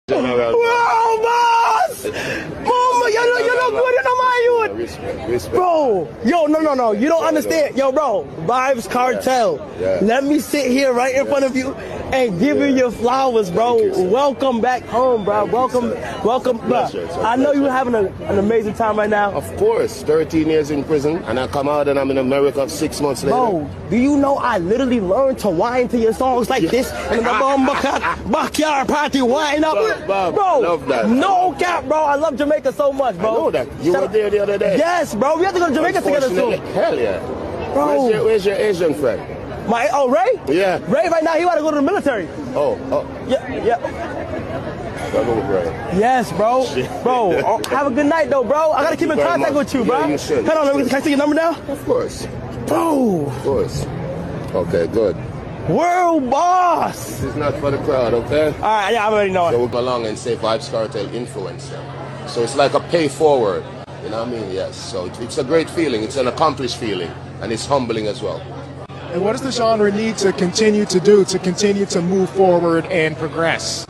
Wow, boss! Mama, you look good, you know my youth. Respect. Bro, yo, no, you don't understand. Yo, bro, vybz Kartel. Yeah. Let me sit here right in front of you and give you your flowers, bro. Welcome back home, bro. Welcome, bro. I know you're having an amazing time right now. Of course, 13 years in prison, and I come out and I'm in America 6 months later. Bro, do you know I literally learned to whine to your songs like this in the backyard party, whine up. Bob, bro, love that. No cap, bro. I love Jamaica so much, bro. I know that. You were there the other day. Yes, bro. We have to go to Jamaica together soon. Hell yeah. Bro. Where's your Asian friend? Ray? Yeah. Ray right now, he want to go to the military. Oh. Yeah. Go with Ray. Yes, bro. Bro, have a good night, though, bro. I got to keep in contact with you, bro. Yeah, you should. Hold on, can I see your number now? Of course. Bro. Of course. Okay, good. World boss. This is not for the crowd, okay? All right, yeah, I already know it. So we'll go along and say vybz Kartel influencer. So it's like a pay forward, you know what I mean? Yes. So it's a great feeling. It's an accomplished feeling, and it's humbling as well. And what does the genre need to continue to do to continue to move forward and progress?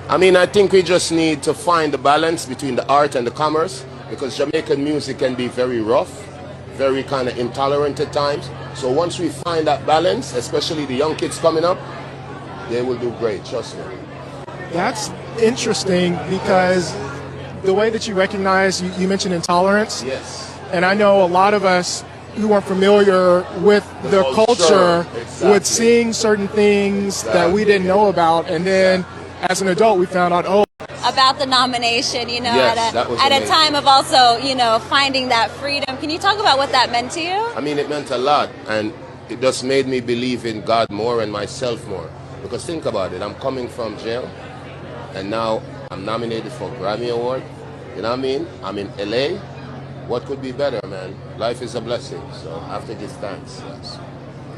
I mean, I think we just need to find the balance between the art and the commerce, because Jamaican music can be very rough, very kind of intolerant at times. So once we find that balance, especially the young kids coming up, they will do great, trust me. That's interesting because the way that you recognize, you mentioned intolerance. Yes. And I know a lot of us who are familiar with the culture would sing certain things that we didn't know about. And then as an adult, we found out, about the nomination, you know, yes, at a time of also, you know, finding that freedom. Can you talk about what that meant to you? I mean, it meant a lot, and it just made me believe in God more and myself more. Because think about it, I'm coming from jail, and now I'm nominated for Grammy Award. You know what I mean? I'm in LA. What could be better, man? Life is a blessing, so I have to give thanks, yes.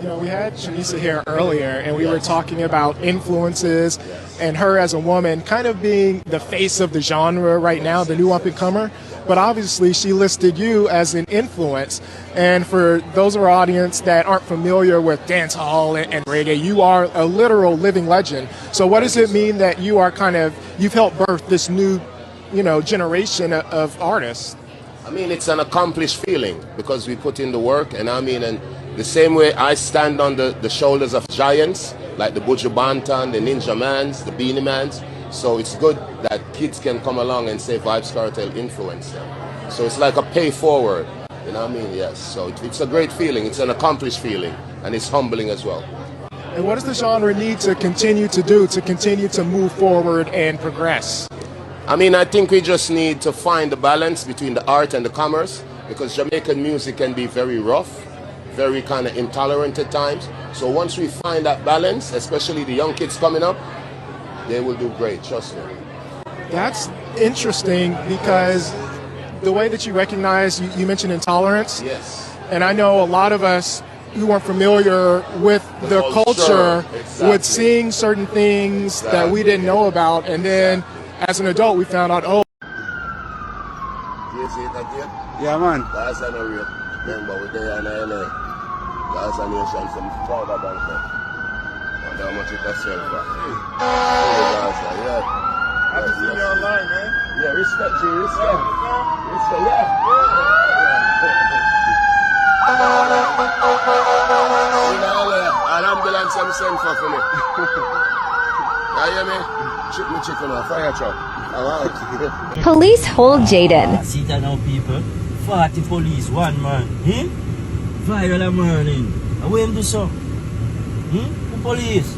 You know, we had Shenseasa here earlier, and we were talking about influences and her as a woman kind of being the face of the genre right now, the new up-and-comer. But obviously, she listed you as an influence. And for those of our audience that aren't familiar with dancehall and reggae, you are a literal living legend. So what does it mean that you are you've helped birth this new, generation of artists? I mean, it's an accomplished feeling because we put in the work, and the same way I stand on the shoulders of giants, like the Buju Banton, the Ninja Mans, the Beanie Mans. So it's good that kids can come along and say vybz Kartel influence them. So it's like a pay forward, you know what I mean? Yes. So it's a great feeling. It's an accomplished feeling, and it's humbling as well. And what does the genre need to continue to do to continue to move forward and progress? I mean, I think we just need to find the balance between the art and the commerce, because Jamaican music can be very rough, very kind of intolerant at times. So once we find that balance, especially the young kids coming up, they will do great, trust me. That's interesting because the way that you recognize, you mentioned intolerance. Yes. And I know a lot of us who aren't familiar with the culture would sing certain things that we didn't know about. And then as an adult, we found out, You see that yet? Yeah, man. That's an area. Remember, we're there in LA. That's a nation from Florida Bank. And how much it does sell for? Yeah. I've seen you online, man. Yeah, respect you, respect. Respect, yeah. In LA, an ambulance I'm sent for me. You hear me? Chip me chicken or fire truck. Alright. Police hold Jaden. I see that now, people. 40 police, one man. Viral a morning. And where him do so? Who police?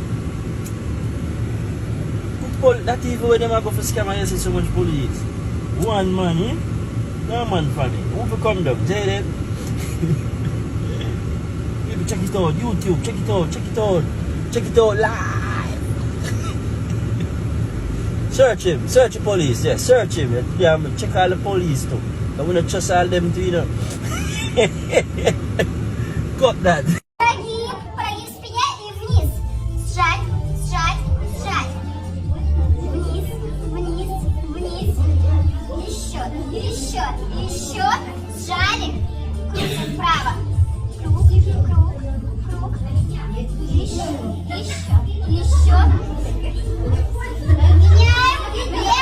That even when them go for scam and you see so much police. One man, No man funny. Who for conduct? Jaden? People check it out. YouTube, check it out. Check it out live. Search him, search the police, yeah, search him. Yeah, check all the police too. I wanna trust all them too, Got that. Прогиб в спине и вниз. Сжать. Вниз. Еще. Сжали. Крутим вправо. Круг. Еще. Меняем.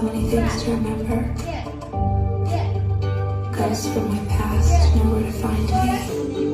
many things to remember. Ghosts from my past, nowhere to find me.